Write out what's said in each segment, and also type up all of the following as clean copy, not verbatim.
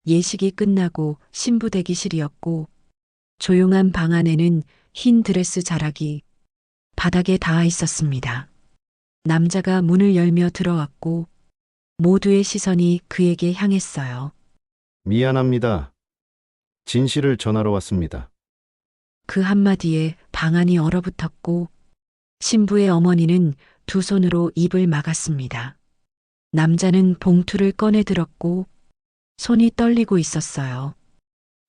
예식이 끝나고 신부 대기실이었고 조용한 방 안에는 흰 드레스 자락이 바닥에 닿아 있었습니다. 남자가 문을 열며 들어왔고 모두의 시선이 그에게 향했어요. 미안합니다. 진실을 전하러 왔습니다. 그 한마디에 방 안이 얼어붙었고 신부의 어머니는 두 손으로 입을 막았습니다. 남자는 봉투를 꺼내 들었고 손이 떨리고 있었어요.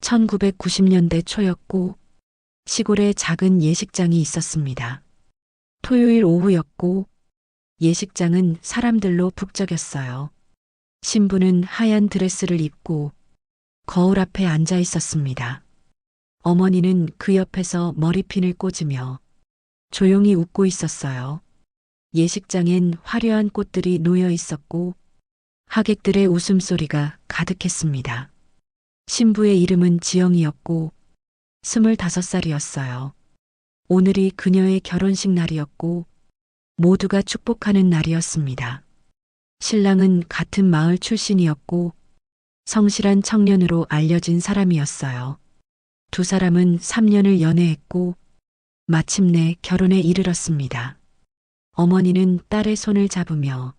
1990년대 초였고 시골에 작은 예식장이 있었습니다. 토요일 오후였고 예식장은 사람들로 북적였어요. 신부는 하얀 드레스를 입고 거울 앞에 앉아 있었습니다. 어머니는 그 옆에서 머리핀을 꽂으며 조용히 웃고 있었어요. 예식장엔 화려한 꽃들이 놓여 있었고 하객들의 웃음소리가 가득했습니다. 신부의 이름은 지영이었고 25살이었어요. 오늘이 그녀의 결혼식 날이었고 모두가 축복하는 날이었습니다. 신랑은 같은 마을 출신이었고 성실한 청년으로 알려진 사람이었어요. 두 사람은 3년을 연애했고 마침내 결혼에 이르렀습니다. 어머니는 딸의 손을 잡으며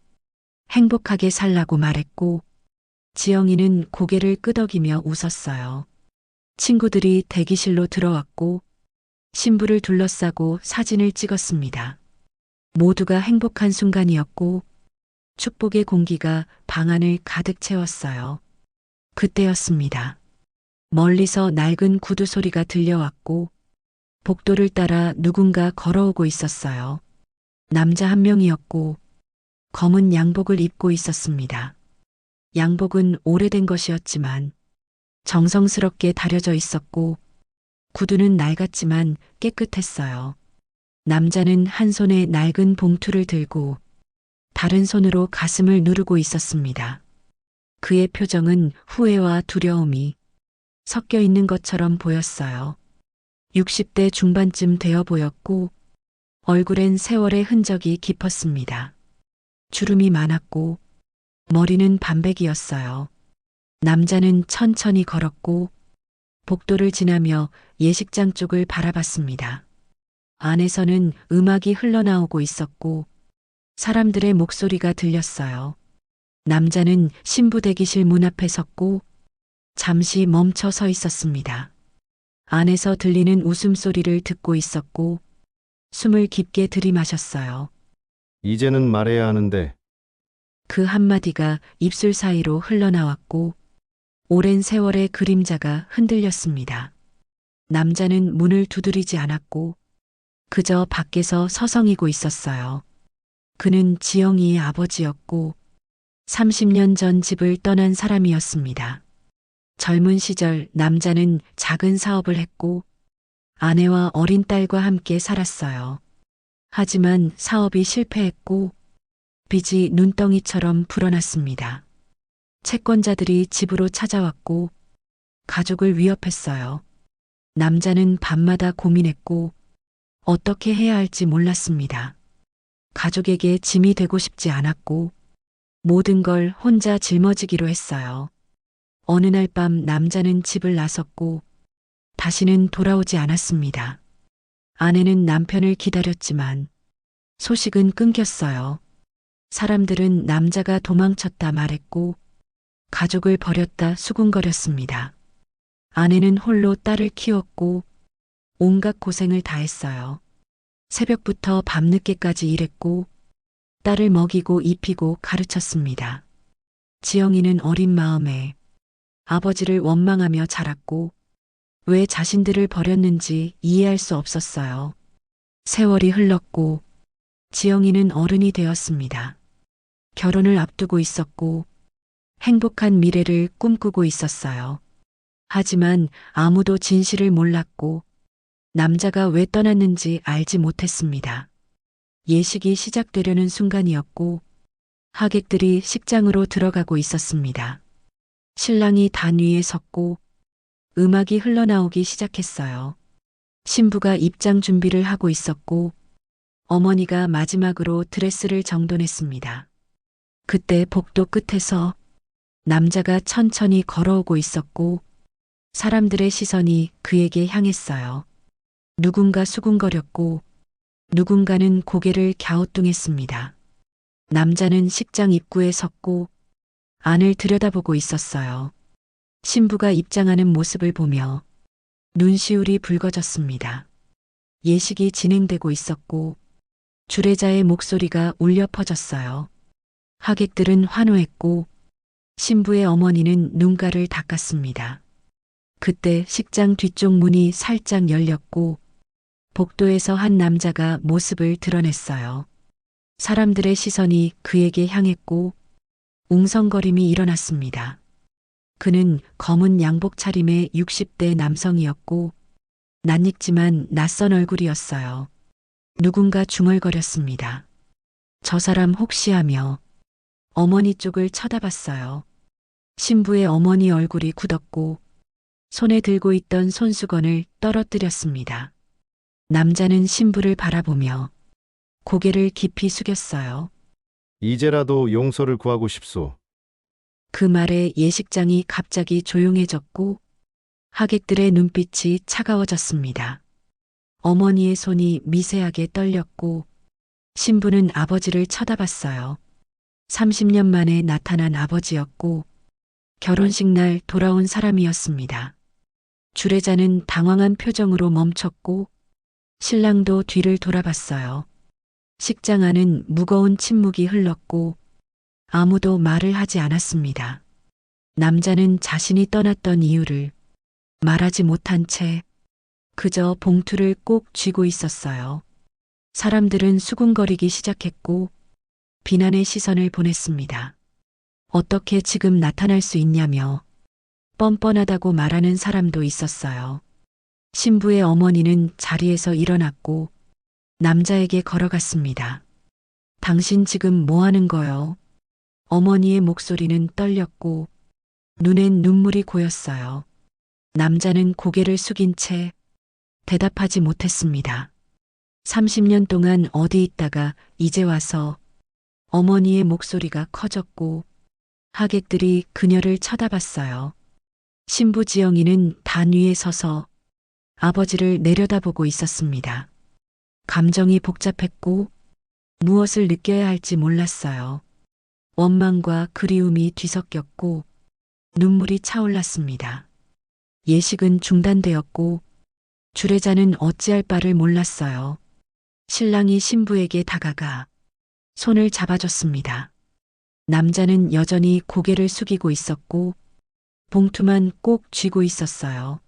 행복하게 살라고 말했고 지영이는 고개를 끄덕이며 웃었어요. 친구들이 대기실로 들어왔고 신부를 둘러싸고 사진을 찍었습니다. 모두가 행복한 순간이었고 축복의 공기가 방 안을 가득 채웠어요. 그때였습니다. 멀리서 낡은 구두 소리가 들려왔고 복도를 따라 누군가 걸어오고 있었어요. 남자 한 명이었고 검은 양복을 입고 있었습니다. 양복은 오래된 것이었지만 정성스럽게 다려져 있었고 구두는 낡았지만 깨끗했어요. 남자는 한 손에 낡은 봉투를 들고 다른 손으로 가슴을 누르고 있었습니다. 그의 표정은 후회와 두려움이 섞여 있는 것처럼 보였어요. 60대 중반쯤 되어 보였고 얼굴엔 세월의 흔적이 깊었습니다. 주름이 많았고 머리는 반백이었어요. 남자는 천천히 걸었고 복도를 지나며 예식장 쪽을 바라봤습니다. 안에서는 음악이 흘러나오고 있었고 사람들의 목소리가 들렸어요. 남자는 신부 대기실 문 앞에 섰고 잠시 멈춰 서 있었습니다. 안에서 들리는 웃음소리를 듣고 있었고 숨을 깊게 들이마셨어요. 이제는 말해야 하는데 그 한마디가 입술 사이로 흘러나왔고 오랜 세월의 그림자가 흔들렸습니다. 남자는 문을 두드리지 않았고 그저 밖에서 서성이고 있었어요. 그는 지영이의 아버지였고 30년 전 집을 떠난 사람이었습니다. 젊은 시절 남자는 작은 사업을 했고 아내와 어린 딸과 함께 살았어요. 하지만 사업이 실패했고 빚이 눈덩이처럼 불어났습니다. 채권자들이 집으로 찾아왔고 가족을 위협했어요. 남자는 밤마다 고민했고 어떻게 해야 할지 몰랐습니다. 가족에게 짐이 되고 싶지 않았고 모든 걸 혼자 짊어지기로 했어요. 어느 날 밤 남자는 집을 나섰고 다시는 돌아오지 않았습니다. 아내는 남편을 기다렸지만 소식은 끊겼어요. 사람들은 남자가 도망쳤다 말했고 가족을 버렸다 수군거렸습니다. 아내는 홀로 딸을 키웠고 온갖 고생을 다했어요. 새벽부터 밤늦게까지 일했고 딸을 먹이고 입히고 가르쳤습니다. 지영이는 어린 마음에 아버지를 원망하며 자랐고 왜 자신들을 버렸는지 이해할 수 없었어요. 세월이 흘렀고 지영이는 어른이 되었습니다. 결혼을 앞두고 있었고 행복한 미래를 꿈꾸고 있었어요. 하지만 아무도 진실을 몰랐고 남자가 왜 떠났는지 알지 못했습니다. 예식이 시작되려는 순간이었고 하객들이 식장으로 들어가고 있었습니다. 신랑이 단 위에 섰고 음악이 흘러나오기 시작했어요. 신부가 입장 준비를 하고 있었고 어머니가 마지막으로 드레스를 정돈했습니다. 그때 복도 끝에서 남자가 천천히 걸어오고 있었고 사람들의 시선이 그에게 향했어요. 누군가 수군거렸고 누군가는 고개를 갸우뚱했습니다. 남자는 식장 입구에 섰고 안을 들여다보고 있었어요. 신부가 입장하는 모습을 보며 눈시울이 붉어졌습니다. 예식이 진행되고 있었고 주례자의 목소리가 울려 퍼졌어요. 하객들은 환호했고 신부의 어머니는 눈가를 닦았습니다. 그때 식장 뒤쪽 문이 살짝 열렸고 복도에서 한 남자가 모습을 드러냈어요. 사람들의 시선이 그에게 향했고 웅성거림이 일어났습니다. 그는 검은 양복 차림의 60대 남성이었고 낯익지만 낯선 얼굴이었어요. 누군가 중얼거렸습니다. 저 사람 혹시 하며 어머니 쪽을 쳐다봤어요. 신부의 어머니 얼굴이 굳었고 손에 들고 있던 손수건을 떨어뜨렸습니다. 남자는 신부를 바라보며 고개를 깊이 숙였어요. 이제라도 용서를 구하고 싶소. 그 말에 예식장이 갑자기 조용해졌고 하객들의 눈빛이 차가워졌습니다. 어머니의 손이 미세하게 떨렸고 신부는 아버지를 쳐다봤어요. 30년 만에 나타난 아버지였고 결혼식 날 돌아온 사람이었습니다. 주례자는 당황한 표정으로 멈췄고 신랑도 뒤를 돌아봤어요. 식장 안은 무거운 침묵이 흘렀고 아무도 말을 하지 않았습니다. 남자는 자신이 떠났던 이유를 말하지 못한 채 그저 봉투를 꼭 쥐고 있었어요. 사람들은 수군거리기 시작했고 비난의 시선을 보냈습니다. 어떻게 지금 나타날 수 있냐며 뻔뻔하다고 말하는 사람도 있었어요. 신부의 어머니는 자리에서 일어났고 남자에게 걸어갔습니다. 당신 지금 뭐 하는 거요? 어머니의 목소리는 떨렸고 눈엔 눈물이 고였어요. 남자는 고개를 숙인 채 대답하지 못했습니다. 30년 동안 어디 있다가 이제 와서 어머니의 목소리가 커졌고 하객들이 그녀를 쳐다봤어요. 신부 지영이는 단 위에 서서 아버지를 내려다보고 있었습니다. 감정이 복잡했고 무엇을 느껴야 할지 몰랐어요. 원망과 그리움이 뒤섞였고 눈물이 차올랐습니다. 예식은 중단되었고 주례자는 어찌할 바를 몰랐어요. 신랑이 신부에게 다가가 손을 잡아줬습니다. 남자는 여전히 고개를 숙이고 있었고 봉투만 꼭 쥐고 있었어요.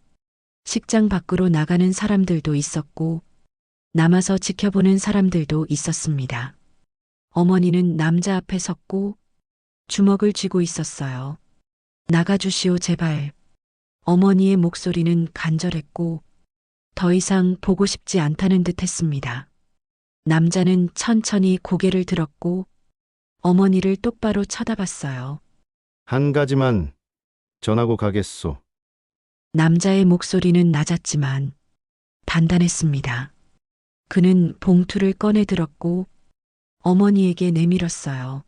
식장 밖으로 나가는 사람들도 있었고 남아서 지켜보는 사람들도 있었습니다. 어머니는 남자 앞에 섰고 주먹을 쥐고 있었어요. 나가주시오 제발. 어머니의 목소리는 간절했고 더 이상 보고 싶지 않다는 듯 했습니다. 남자는 천천히 고개를 들었고 어머니를 똑바로 쳐다봤어요. 한 가지만 전하고 가겠소. 남자의 목소리는 낮았지만 단단했습니다. 그는 봉투를 꺼내 들었고 어머니에게 내밀었어요.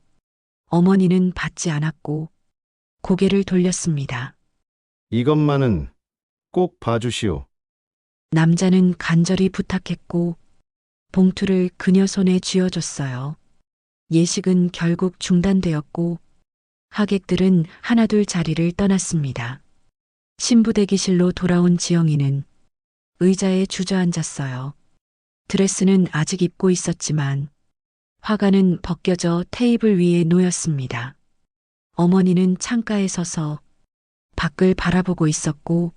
어머니는 받지 않았고 고개를 돌렸습니다. 이것만은 꼭 봐주시오. 남자는 간절히 부탁했고 봉투를 그녀 손에 쥐어줬어요. 예식은 결국 중단되었고 하객들은 하나둘 자리를 떠났습니다. 신부 대기실로 돌아온 지영이는 의자에 주저앉았어요. 드레스는 아직 입고 있었지만 화관은 벗겨져 테이블 위에 놓였습니다. 어머니는 창가에 서서 밖을 바라보고 있었고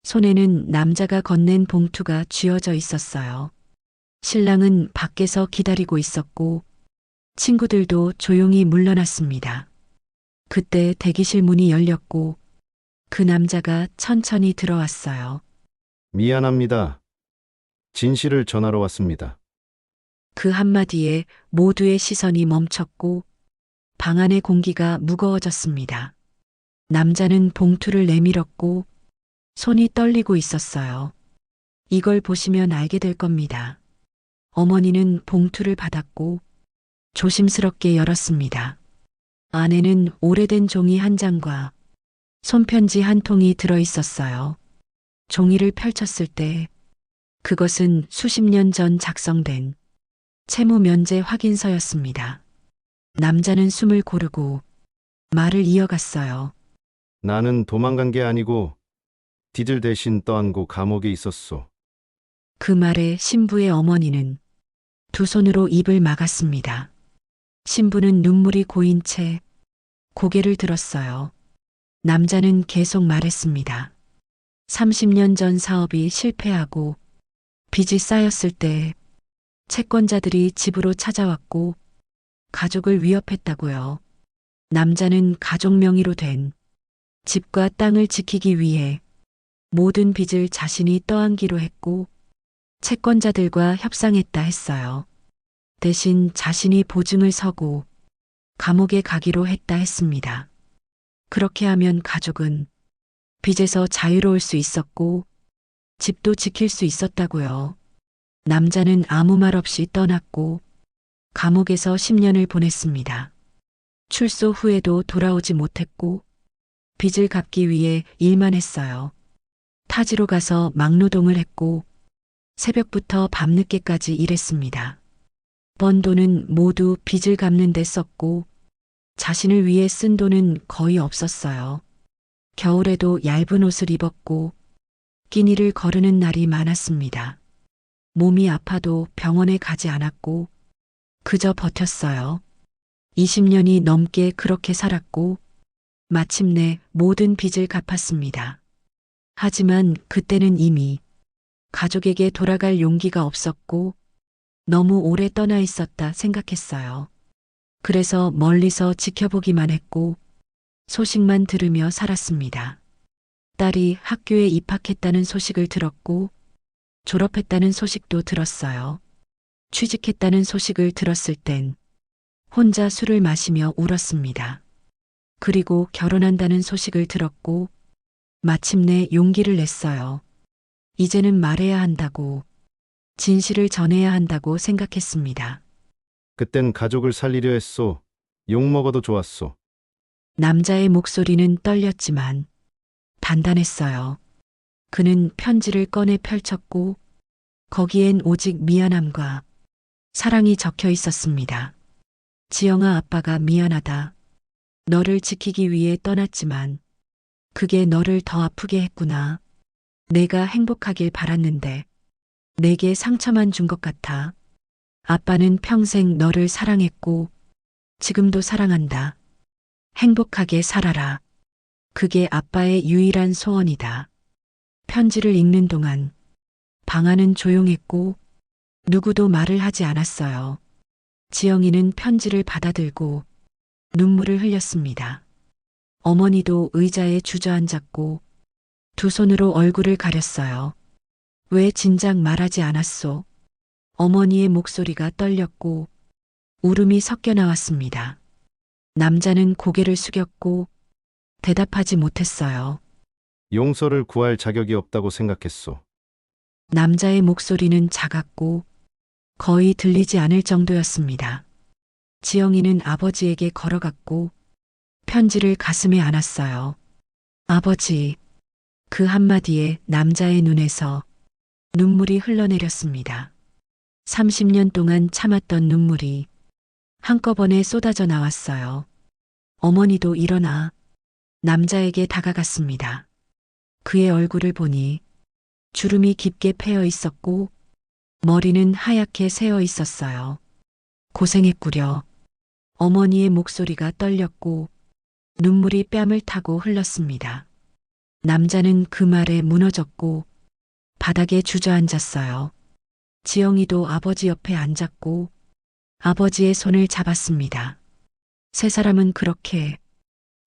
손에는 남자가 건넨 봉투가 쥐어져 있었어요. 신랑은 밖에서 기다리고 있었고 친구들도 조용히 물러났습니다. 그때 대기실 문이 열렸고 그 남자가 천천히 들어왔어요. 미안합니다. 진실을 전하러 왔습니다. 그 한마디에 모두의 시선이 멈췄고 방 안의 공기가 무거워졌습니다. 남자는 봉투를 내밀었고 손이 떨리고 있었어요. 이걸 보시면 알게 될 겁니다. 어머니는 봉투를 받았고 조심스럽게 열었습니다. 안에는 오래된 종이 한 장과 손편지 한 통이 들어 있었어요. 종이를 펼쳤을 때 그것은 수십 년 전 작성된 채무 면제 확인서였습니다. 남자는 숨을 고르고 말을 이어갔어요. 나는 도망간 게 아니고 디들 대신 떠안고 감옥에 있었소. 그 말에 신부의 어머니는 두 손으로 입을 막았습니다. 신부는 눈물이 고인 채 고개를 들었어요. 남자는 계속 말했습니다. 30년 전 사업이 실패하고 빚이 쌓였을 때 채권자들이 집으로 찾아왔고 가족을 위협했다고요. 남자는 가족 명의로 된 집과 땅을 지키기 위해 모든 빚을 자신이 떠안기로 했고 채권자들과 협상했다 했어요. 대신 자신이 보증을 서고 감옥에 가기로 했다 했습니다. 그렇게 하면 가족은 빚에서 자유로울 수 있었고 집도 지킬 수 있었다고요. 남자는 아무 말 없이 떠났고 감옥에서 10년을 보냈습니다. 출소 후에도 돌아오지 못했고 빚을 갚기 위해 일만 했어요. 타지로 가서 막노동을 했고 새벽부터 밤늦게까지 일했습니다. 번 돈은 모두 빚을 갚는 데 썼고 자신을 위해 쓴 돈은 거의 없었어요. 겨울에도 얇은 옷을 입었고 끼니를 거르는 날이 많았습니다. 몸이 아파도 병원에 가지 않았고 그저 버텼어요. 20년이 넘게 그렇게 살았고 마침내 모든 빚을 갚았습니다. 하지만 그때는 이미 가족에게 돌아갈 용기가 없었고 너무 오래 떠나 있었다 생각했어요. 그래서 멀리서 지켜보기만 했고 소식만 들으며 살았습니다. 딸이 학교에 입학했다는 소식을 들었고 졸업했다는 소식도 들었어요. 취직했다는 소식을 들었을 땐 혼자 술을 마시며 울었습니다. 그리고 결혼한다는 소식을 들었고 마침내 용기를 냈어요. 이제는 말해야 한다고, 진실을 전해야 한다고 생각했습니다. 그땐 가족을 살리려 했소. 욕먹어도 좋았소. 남자의 목소리는 떨렸지만 단단했어요. 그는 편지를 꺼내 펼쳤고 거기엔 오직 미안함과 사랑이 적혀 있었습니다. 지영아, 아빠가 미안하다. 너를 지키기 위해 떠났지만 그게 너를 더 아프게 했구나. 내가 행복하길 바랐는데 내게 상처만 준 것 같아. 아빠는 평생 너를 사랑했고 지금도 사랑한다. 행복하게 살아라. 그게 아빠의 유일한 소원이다. 편지를 읽는 동안 방 안은 조용했고 누구도 말을 하지 않았어요. 지영이는 편지를 받아들고 눈물을 흘렸습니다. 어머니도 의자에 주저앉았고 두 손으로 얼굴을 가렸어요. 왜 진작 말하지 않았소? 어머니의 목소리가 떨렸고 울음이 섞여 나왔습니다. 남자는 고개를 숙였고 대답하지 못했어요. 용서를 구할 자격이 없다고 생각했소. 남자의 목소리는 작았고 거의 들리지 않을 정도였습니다. 지영이는 아버지에게 걸어갔고 편지를 가슴에 안았어요. 아버지, 그 한마디에 남자의 눈에서 눈물이 흘러내렸습니다. 30년 동안 참았던 눈물이 한꺼번에 쏟아져 나왔어요. 어머니도 일어나 남자에게 다가갔습니다. 그의 얼굴을 보니 주름이 깊게 패여 있었고 머리는 하얗게 새어 있었어요. 고생했구려. 어머니의 목소리가 떨렸고 눈물이 뺨을 타고 흘렀습니다. 남자는 그 말에 무너졌고 바닥에 주저앉았어요. 지영이도 아버지 옆에 앉았고 아버지의 손을 잡았습니다. 세 사람은 그렇게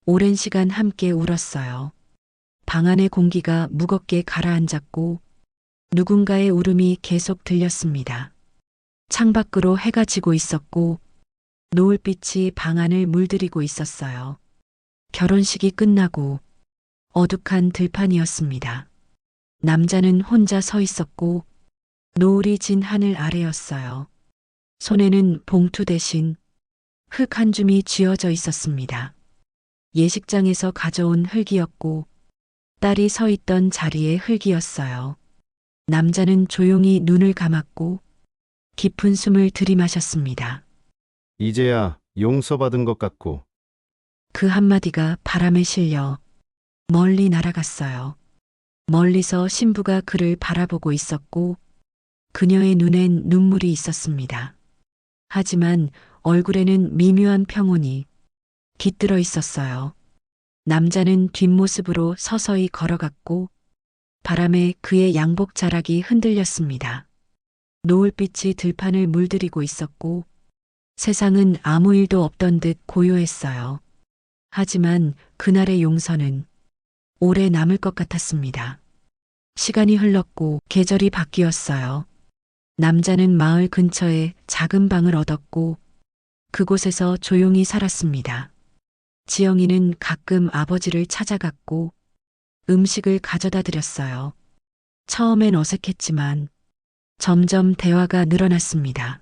오랜 시간 함께 울었어요. 방 안의 공기가 무겁게 가라앉았고 누군가의 울음이 계속 들렸습니다. 창밖으로 해가 지고 있었고 노을빛이 방 안을 물들이고 있었어요. 결혼식이 끝나고 어둑한 들판이었습니다. 남자는 혼자 서 있었고 노을이 진 하늘 아래였어요. 손에는 봉투 대신 흙 한 줌이 쥐어져 있었습니다. 예식장에서 가져온 흙이었고 딸이 서 있던 자리에 흙이었어요. 남자는 조용히 눈을 감았고 깊은 숨을 들이마셨습니다. 이제야 용서받은 것 같고, 그 한마디가 바람에 실려 멀리 날아갔어요. 멀리서 신부가 그를 바라보고 있었고 그녀의 눈엔 눈물이 있었습니다. 하지만 얼굴에는 미묘한 평온이 깃들어 있었어요. 남자는 뒷모습으로 서서히 걸어갔고 바람에 그의 양복 자락이 흔들렸습니다. 노을빛이 들판을 물들이고 있었고 세상은 아무 일도 없던 듯 고요했어요. 하지만 그날의 용서는 오래 남을 것 같았습니다. 시간이 흘렀고 계절이 바뀌었어요. 남자는 마을 근처에 작은 방을 얻었고 그곳에서 조용히 살았습니다. 지영이는 가끔 아버지를 찾아갔고 음식을 가져다 드렸어요. 처음엔 어색했지만 점점 대화가 늘어났습니다.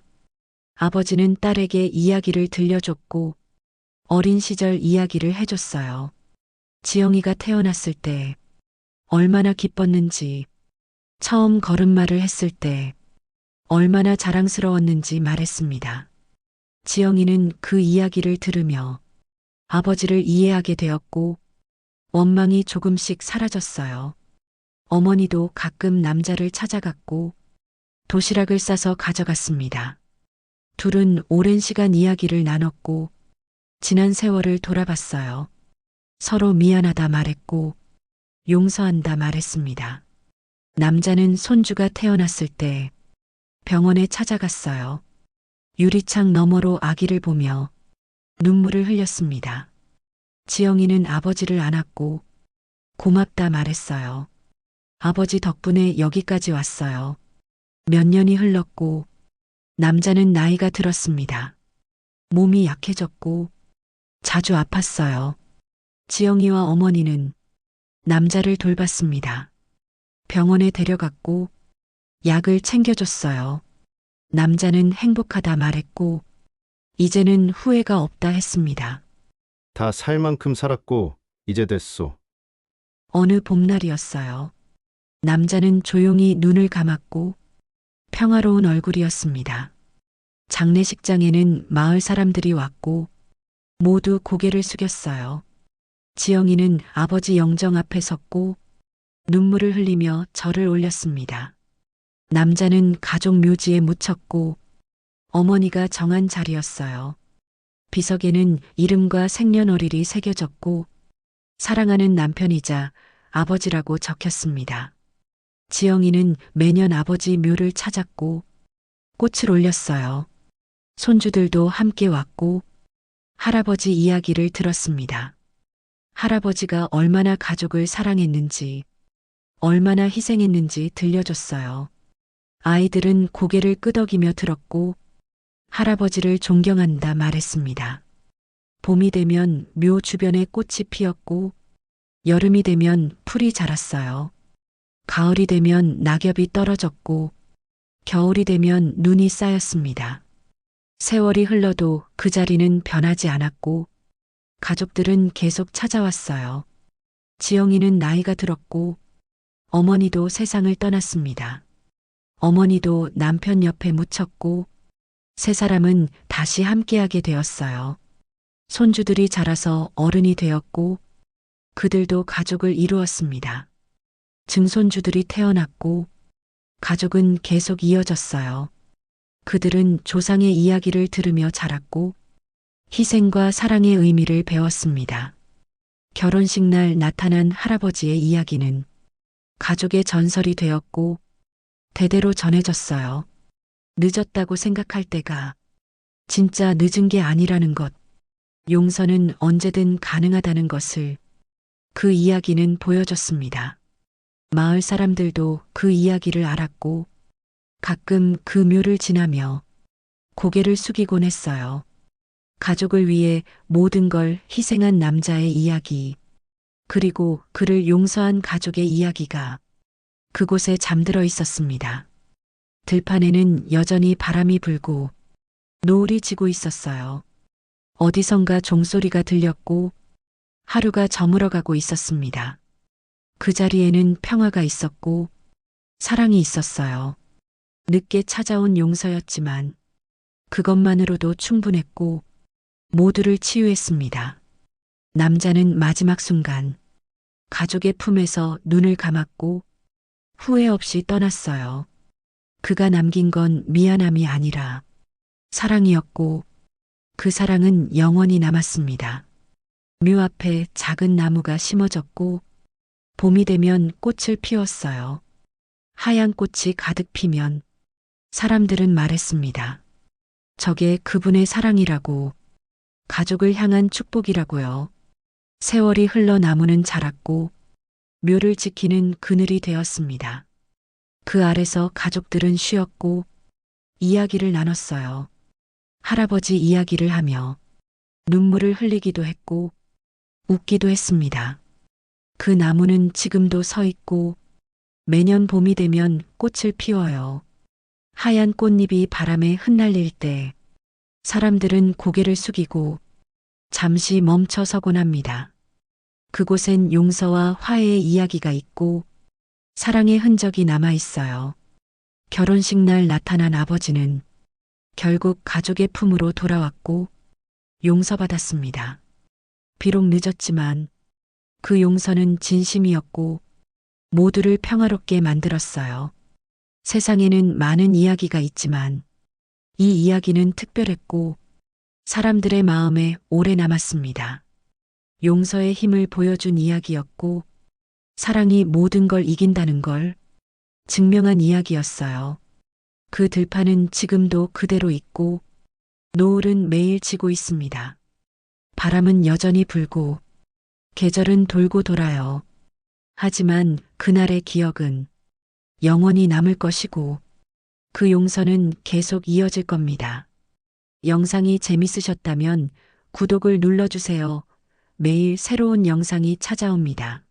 아버지는 딸에게 이야기를 들려줬고 어린 시절 이야기를 해줬어요. 지영이가 태어났을 때 얼마나 기뻤는지, 처음 걸음마를 했을 때 얼마나 자랑스러웠는지 말했습니다. 지영이는 그 이야기를 들으며 아버지를 이해하게 되었고 원망이 조금씩 사라졌어요. 어머니도 가끔 남자를 찾아갔고 도시락을 싸서 가져갔습니다. 둘은 오랜 시간 이야기를 나눴고 지난 세월을 돌아봤어요. 서로 미안하다 말했고 용서한다 말했습니다. 남자는 손주가 태어났을 때 병원에 찾아갔어요. 유리창 너머로 아기를 보며 눈물을 흘렸습니다. 지영이는 아버지를 안았고 고맙다 말했어요. 아버지 덕분에 여기까지 왔어요. 몇 년이 흘렀고 남자는 나이가 들었습니다. 몸이 약해졌고 자주 아팠어요. 지영이와 어머니는 남자를 돌봤습니다. 병원에 데려갔고 약을 챙겨줬어요. 남자는 행복하다 말했고 이제는 후회가 없다 했습니다. 다 살 만큼 살았고, 이제 됐소. 어느 봄날이었어요. 남자는 조용히 눈을 감았고 평화로운 얼굴이었습니다. 장례식장에는 마을 사람들이 왔고 모두 고개를 숙였어요. 지영이는 아버지 영정 앞에 섰고 눈물을 흘리며 절을 올렸습니다. 남자는 가족 묘지에 묻혔고 어머니가 정한 자리였어요. 비석에는 이름과 생년월일이 새겨졌고 사랑하는 남편이자 아버지라고 적혔습니다. 지영이는 매년 아버지 묘를 찾았고 꽃을 올렸어요. 손주들도 함께 왔고 할아버지 이야기를 들었습니다. 할아버지가 얼마나 가족을 사랑했는지, 얼마나 희생했는지 들려줬어요. 아이들은 고개를 끄덕이며 들었고 할아버지를 존경한다 말했습니다. 봄이 되면 묘 주변에 꽃이 피었고 여름이 되면 풀이 자랐어요. 가을이 되면 낙엽이 떨어졌고 겨울이 되면 눈이 쌓였습니다. 세월이 흘러도 그 자리는 변하지 않았고 가족들은 계속 찾아왔어요. 지영이는 나이가 들었고 어머니도 세상을 떠났습니다. 어머니도 남편 옆에 묻혔고 세 사람은 다시 함께하게 되었어요. 손주들이 자라서 어른이 되었고 그들도 가족을 이루었습니다. 증손주들이 태어났고 가족은 계속 이어졌어요. 그들은 조상의 이야기를 들으며 자랐고 희생과 사랑의 의미를 배웠습니다. 결혼식 날 나타난 할아버지의 이야기는 가족의 전설이 되었고 대대로 전해졌어요. 늦었다고 생각할 때가 진짜 늦은 게 아니라는 것, 용서는 언제든 가능하다는 것을 그 이야기는 보여줬습니다. 마을 사람들도 그 이야기를 알았고 가끔 그 묘를 지나며 고개를 숙이곤 했어요. 가족을 위해 모든 걸 희생한 남자의 이야기, 그리고 그를 용서한 가족의 이야기가 그곳에 잠들어 있었습니다. 들판에는 여전히 바람이 불고 노을이 지고 있었어요. 어디선가 종소리가 들렸고 하루가 저물어가고 있었습니다. 그 자리에는 평화가 있었고 사랑이 있었어요. 늦게 찾아온 용서였지만 그것만으로도 충분했고 모두를 치유했습니다. 남자는 마지막 순간 가족의 품에서 눈을 감았고 후회 없이 떠났어요. 그가 남긴 건 미안함이 아니라 사랑이었고 그 사랑은 영원히 남았습니다. 묘 앞에 작은 나무가 심어졌고 봄이 되면 꽃을 피웠어요. 하얀 꽃이 가득 피면 사람들은 말했습니다. 저게 그분의 사랑이라고, 가족을 향한 축복이라고요. 세월이 흘러 나무는 자랐고 묘를 지키는 그늘이 되었습니다. 그 아래서 가족들은 쉬었고 이야기를 나눴어요. 할아버지 이야기를 하며 눈물을 흘리기도 했고 웃기도 했습니다. 그 나무는 지금도 서 있고 매년 봄이 되면 꽃을 피워요. 하얀 꽃잎이 바람에 흩날릴 때 사람들은 고개를 숙이고 잠시 멈춰 서곤 합니다. 그곳엔 용서와 화해의 이야기가 있고 사랑의 흔적이 남아 있어요. 결혼식 날 나타난 아버지는 결국 가족의 품으로 돌아왔고 용서받았습니다. 비록 늦었지만 그 용서는 진심이었고 모두를 평화롭게 만들었어요. 세상에는 많은 이야기가 있지만 이 이야기는 특별했고 사람들의 마음에 오래 남았습니다. 용서의 힘을 보여준 이야기였고 사랑이 모든 걸 이긴다는 걸 증명한 이야기였어요. 그 들판은 지금도 그대로 있고 노을은 매일 지고 있습니다. 바람은 여전히 불고 계절은 돌고 돌아요. 하지만 그날의 기억은 영원히 남을 것이고 그 용서는 계속 이어질 겁니다. 영상이 재밌으셨다면 구독을 눌러주세요. 매일 새로운 영상이 찾아옵니다.